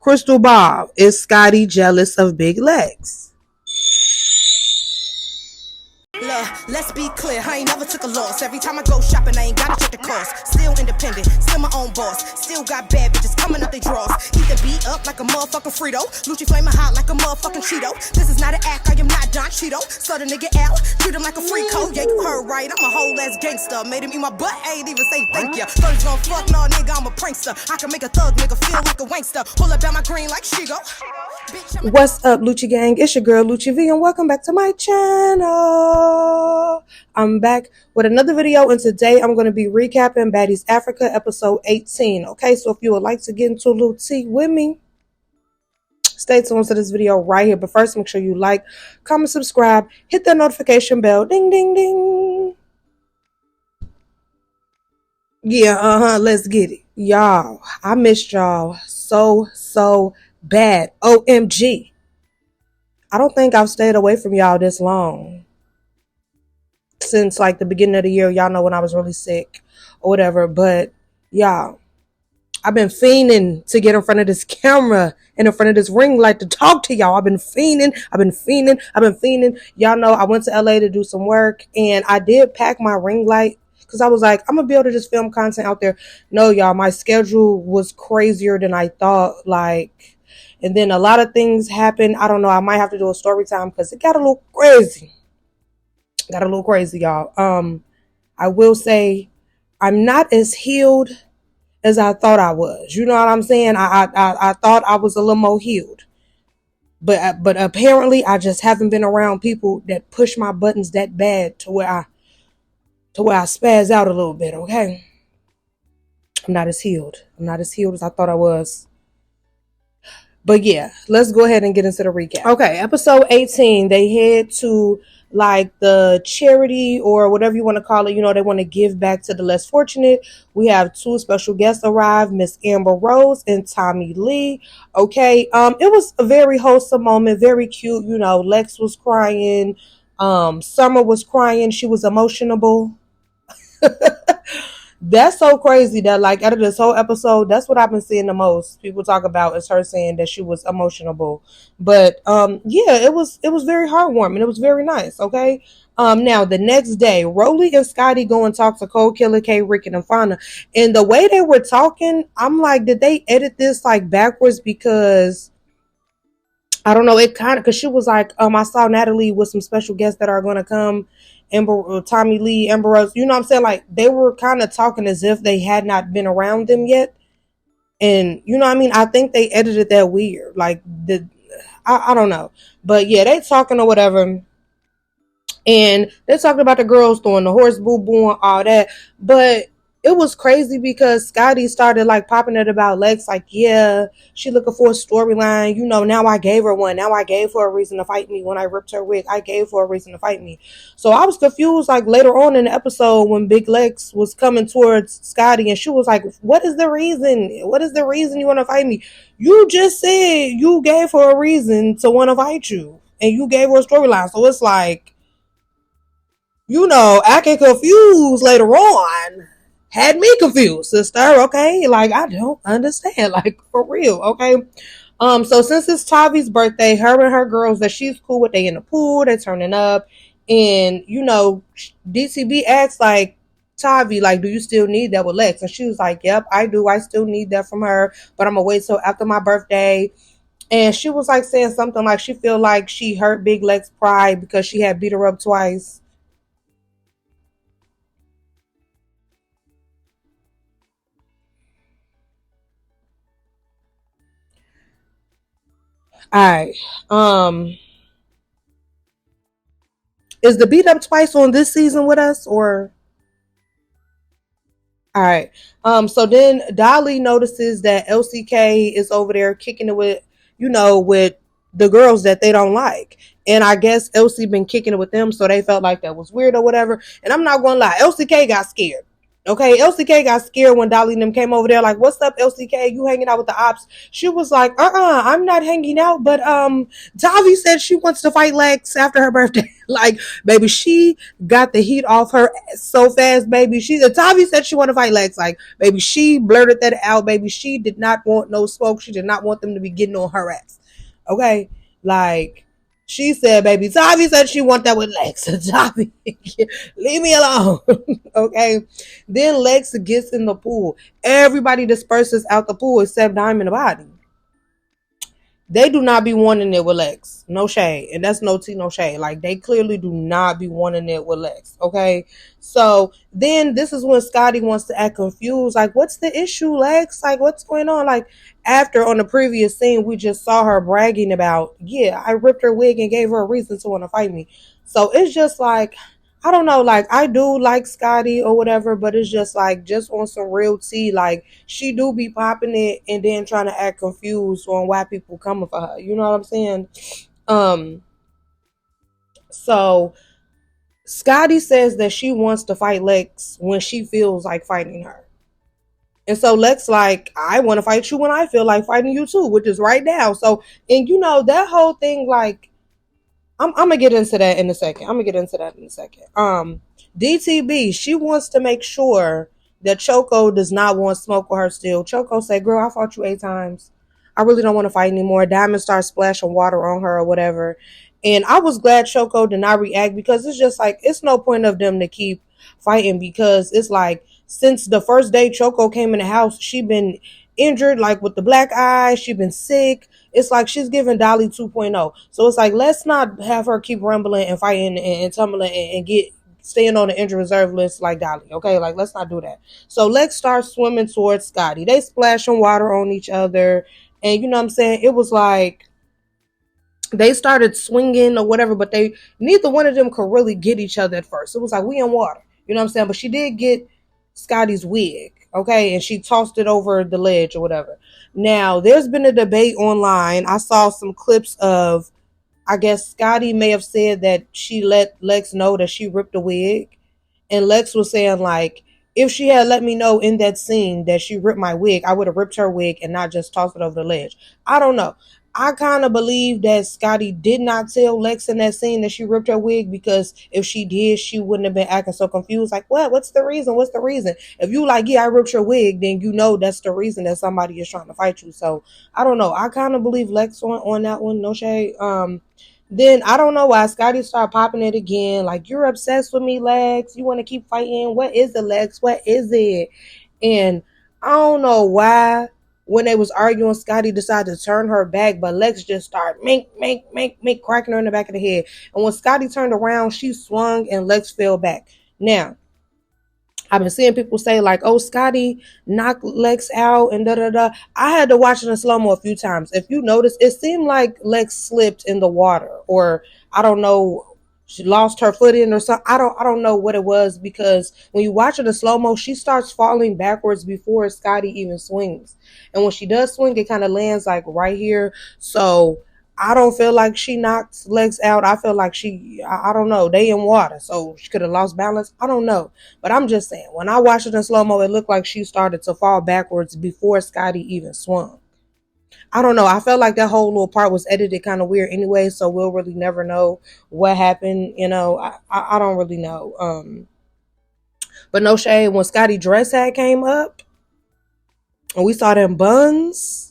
Crystal Ball, is Scotty jealous of big legs? Look, let's be clear, I ain't never took a loss. Every time I go shopping, I ain't gotta check the cost. Still independent, still my own boss. Still got bad bitches coming up they drawers. Heat the beat up like a motherfucking Frito. Lucci flaming hot like a motherfucking Cheeto. This is not an act, I am not Don Cheeto. Slut a nigga out, treat him like a free code. Yeah, you heard right, I'm a whole ass gangster. Made him eat my butt, I ain't even say thank ya. First gon' fuck, no nigga, I'm a prankster. I can make a thug nigga feel like a wankster. Pull up at my green like Shigo. What's up, Lucci Gang? It's your girl, Lucci V, and welcome back to my channel. I'm back with another video, and today I'm going to be recapping Baddies Africa episode 18. Okay, so if you would like to get into a little tea with me, stay tuned to this video right here. But first, make sure you like, comment, subscribe, hit that notification bell. Ding, ding, ding. Yeah, let's get it. Y'all, I missed y'all so bad. OMG. I don't think I've stayed away from y'all this long. Since like the beginning of the year, y'all know when I was really sick or whatever. But y'all, I've been fiending to get in front of this camera and in front of this ring light to talk to y'all. I've been fiending. Y'all know I went to LA to do some work, and I did pack my ring light because I was like, I'm gonna be able to just film content out there. No, y'all, my schedule was crazier than I thought. And then a lot of things happened. I don't know. I might have to do a story time because it got a little crazy. Y'all. I will say I'm not as healed as I thought I was. You know what I'm saying? I thought I was a little more healed. But apparently I just haven't been around people that push my buttons that bad to where I spaz out a little bit, okay? I'm not as healed as I thought I was. But yeah, let's go ahead and get into the recap. Okay, episode 18, they head to like the charity or whatever you want to call it. You know, they want to give back to the less fortunate. We have two special guests arrive, Miss Amber Rose and Tommy Lee. Okay, it was a very wholesome moment, very cute. You know, Lex was crying, Summer was crying, she was emotional. That's so crazy that like out of this whole episode, that's what I've been seeing the most people talk about is her saying that she was emotional. But yeah, it was very heartwarming. It was very nice. Okay. Now the next day, Rolly and Scotty go and talk to Cold Killer K, Rick, and Fauna. And the way they were talking, I'm like, did they edit this like backwards? Because I don't know, it kind of, because she was like, I saw Natalie with some special guests that are going to come, Tommy Lee, Amber Rose, you know what I'm saying? Like, they were kind of talking as if they had not been around them yet. And, you know what I mean? I think they edited that weird. Like, I don't know. But, yeah, they talking or whatever. And they're talking about the girls throwing the horse boo-boo and all that. But it was crazy because Scotty started like popping it about Lex, like, yeah, she looking for a storyline. You know, now I gave her one. Now I gave her a reason to fight me when I ripped her wig. I gave her a reason to fight me. So I was confused, like later on in the episode when Big Lex was coming towards Scotty and she was like, what is the reason? What is the reason you want to fight me? You just said you gave her a reason to want to fight you. And you gave her a storyline. So it's like, you know, acting confused later on had me confused, sister. Okay, like I don't understand, like for real. Okay, so since it's Tavi's birthday, her and her girls that she's cool with, they in the pool, they turning up, and you know, DCB asks like Tavi, like, do you still need that with Lex? And she was like, yep, I do. I still need that from her, but I'm gonna wait till after my birthday. And she was like saying something like she feel like she hurt Big Lex pride because she had beat her up twice. All right. Is the beat up twice on this season with us or? All right. So then Dolly notices that LCK is over there kicking it with, you know, with the girls that they don't like. And I guess LC been kicking it with them, so they felt like that was weird or whatever. And I'm not gonna lie, LCK got scared. Okay, LCK got scared when Dolly and them came over there. Like, what's up, LCK? You hanging out with the ops? She was like, I'm not hanging out. But Tavi said she wants to fight Lex after her birthday. Like, baby, she got the heat off her so fast, baby. Tavi said she want to fight Lex. Like, baby, she blurted that out, baby. She did not want no smoke. She did not want them to be getting on her ass. Okay, like. She said, baby, Tavi said she want that with Lex. Tavi, leave me alone. Okay. Then Lex gets in the pool. Everybody disperses out the pool except Diamond and Body. They do not be wanting it with Lex. No shade. And that's no tea, no shade. Like, they clearly do not be wanting it with Lex. Okay. So then this is when Scotty wants to act confused. Like, what's the issue, Lex? Like, what's going on? Like, after on the previous scene, we just saw her bragging about, yeah, I ripped her wig and gave her a reason to want to fight me. So it's just like, I don't know, like I do like Scotty or whatever, but it's just like just on some real tea, like she do be popping it and then trying to act confused on why people coming for her. You know what I'm saying? Um, so Scotty says that she wants to fight Lex when she feels like fighting her. And so Lex like, I want to fight you when I feel like fighting you too, which is right now. So, and you know, that whole thing, like, I'm gonna get into that in a second. DTB, she wants to make sure that Choco does not want smoke with her still. Choco said, girl, I fought you 8 times. I really don't want to fight anymore. Diamond starts splashing water on her or whatever. And I was glad Choco did not react because it's just like, it's no point of them to keep fighting because it's like, since the first day Choco came in the house, she been injured, like with the black eye. She been sick. It's like she's giving Dolly 2.0. So it's like, let's not have her keep rumbling and fighting and tumbling and get staying on the injured reserve list like Dolly. Okay, like let's not do that. So Lex starts swimming towards Scotty. They splashing water on each other. And you know what I'm saying? It was like they started swinging or whatever, but they neither one of them could really get each other at first. It was like we in water. You know what I'm saying? But she did get Scotty's wig, okay, and she tossed it over the ledge or whatever. Now, there's been a debate online. I saw some clips of, I guess Scotty may have said that she let Lex know that she ripped a wig. And Lex was saying, like, if she had let me know in that scene that she ripped my wig, I would have ripped her wig and not just tossed it over the ledge. I don't know. I kind of believe that Scotty did not tell Lex in that scene that she ripped her wig because if she did, she wouldn't have been acting so confused. Like, what? What's the reason? What's the reason? If you like, yeah, I ripped your wig, then you know that's the reason that somebody is trying to fight you. So I don't know. I kind of believe Lex on that one. No shade. Then I don't know why Scotty started popping it again. Like, you're obsessed with me, Lex. You want to keep fighting. What is it, Lex? What is it? And I don't know why when they was arguing, Scotty decided to turn her back, but Lex just started make, cracking her in the back of the head. And when Scotty turned around, she swung and Lex fell back. Now, I've been seeing people say like, "Oh, Scotty knocked Lex out," and da da da. I had to watch it in slow mo a few times. If you notice, it seemed like Lex slipped in the water, or I don't know, she lost her footing or something. I don't know what it was because when you watch it in slow mo, she starts falling backwards before Scotty even swings, and when she does swing, it kind of lands like right here. So I don't feel like she knocked Lex out. I feel like I don't know, they in water. So she could have lost balance. I don't know. But I'm just saying, when I watched it in slow mo, it looked like she started to fall backwards before Scotty even swung. I don't know. I felt like that whole little part was edited kind of weird anyway, so we'll really never know what happened. You know, I don't really know. But no shade, when Scotty dress hat came up and we saw them buns,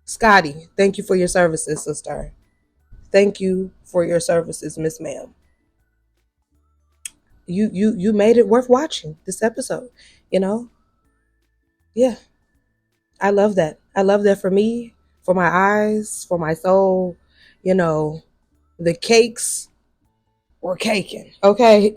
Scotty, thank you for your services, sister. Thank you for your services, Miss Ma'am. You made it worth watching this episode. You know, yeah, I love that. I love that for me, for my eyes, for my soul. You know, the cakes were caking. Okay.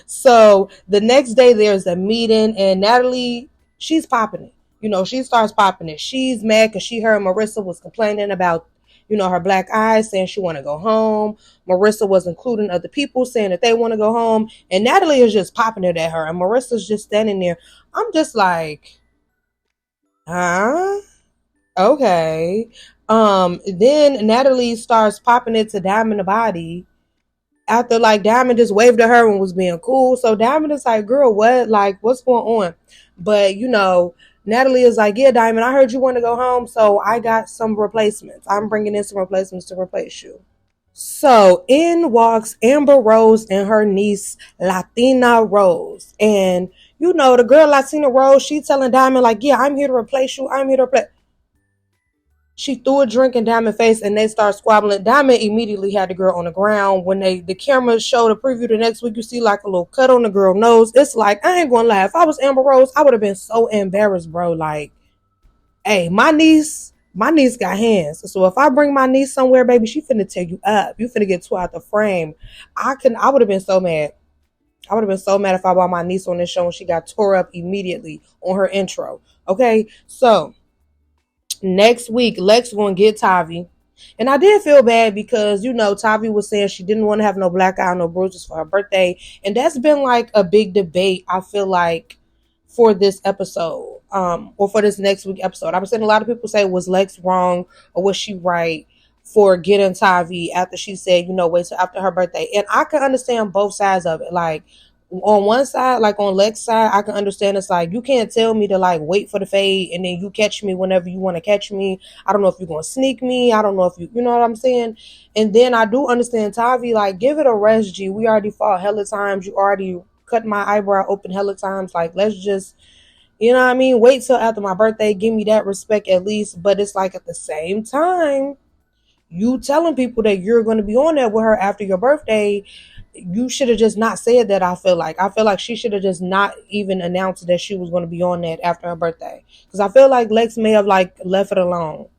So the next day there's a meeting and Natalie, she's popping it. You know, she starts popping it. She's mad because she heard Marissa was complaining about, you know, her black eyes, saying she want to go home. Marissa was including other people saying that they want to go home. And Natalie is just popping it at her. And Marissa's just standing there. I'm just like, huh? Okay. Then Natalie starts popping it to Diamond the Body. after like Diamond just waved at her and was being cool. So Diamond is like, girl, what? Like, what's going on? But Natalie is like, yeah, Diamond, I heard you want to go home, so I got some replacements. I'm bringing in some replacements to replace you. So in walks Amber Rose and her niece Latina Rose. And the girl Latina Rose, she telling Diamond, like, yeah, I'm here to replace you. I'm here to replace. She threw a drink in Diamond's face and they start squabbling. Diamond immediately had the girl on the ground. When the camera showed a preview the next week, you see like a little cut on the girl's nose. It's like, I ain't gonna lie. If I was Amber Rose, I would have been so embarrassed, bro. Like, hey, my niece got hands. So if I bring my niece somewhere, baby, she finna tear you up. You finna get tore out the frame. I would have been so mad. I would have been so mad if I brought my niece on this show and she got tore up immediately on her intro. Okay, so next week, Lex gonna get Tavi. And I did feel bad because, Tavi was saying she didn't want to have no black eye, no bruises for her birthday. And that's been like a big debate, I feel like, for this episode, or for this next week episode. I've been seeing a lot of people say, was Lex wrong or was she right for getting Tavi after she said, wait till after her birthday? And I can understand both sides of it. Like, on one side, like on Lex's side, I can understand. It's like, you can't tell me to like wait for the fade and then you catch me whenever you want to catch me. I don't know if you're gonna sneak me. I don't know if you know what I'm saying. And then I do understand Tavi, like, give it a rest, G. We already fought hella times. You already cut my eyebrow open hella times. Like, let's just, you know what I mean, wait till after my birthday. Give me that respect at least. But it's like, at the same time, you telling people that you're going to be on there with her after your birthday, you should have just not said that. I feel like she should have just not even announced that she was going to be on that after her birthday, because I feel like Lex may have like left it alone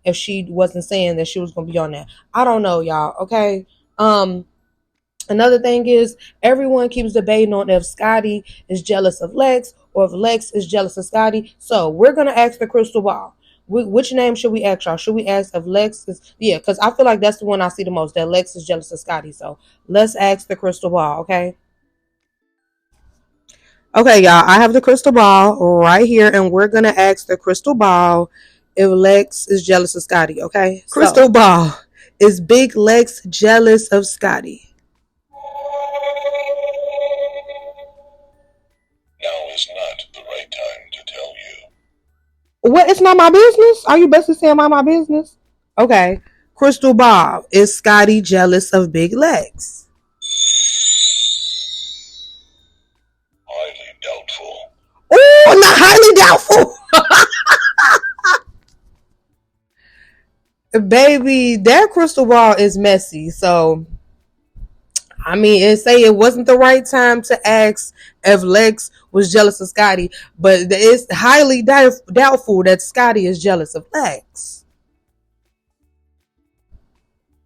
if she wasn't saying that she was going to be on that. I don't know, y'all. Okay. Another thing is, everyone keeps debating on if Scotty is jealous of Lex or if Lex is jealous of Scotty. So we're going to ask the crystal ball. Which name should we ask, y'all? Should we ask if Lex is... Yeah, because I feel like that's the one I see the most, that Lex is jealous of Scotty. So let's ask the crystal ball, okay? Okay, y'all, I have the crystal ball right here, and we're going to ask the crystal ball if Lex is jealous of Scotty, okay? Crystal ball, is Big Lex jealous of Scotty? Now is not the right time to tell you. What? It's not my business? Are you basically saying my business? Okay. Crystal ball, is Scotty jealous of Big Lex? Highly doubtful. Oh, not highly doubtful. Baby, that crystal ball is messy. So, I mean, it say it wasn't the right time to ask if Lex was jealous of Scotty, but it's highly doubtful that Scotty is jealous of Lex.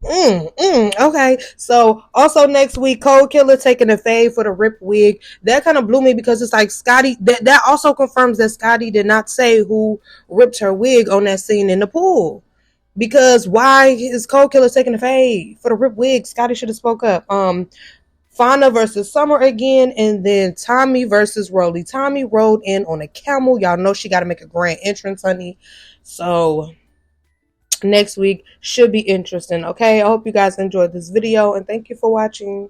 Okay. So also next week, Cold Killer taking a fade for the rip wig. That kind of blew me because it's like Scotty. That also confirms that Scotty did not say who ripped her wig on that scene in the pool. Because why is Cold Killer taking a fade for the rip wig? Scotty should have spoke up. Fauna versus Summer again, and then Tommy versus Rolly. Tommy rode in on a camel. Y'all know she got to make a grand entrance, honey. So next week should be interesting. Okay, I hope you guys enjoyed this video, and thank you for watching.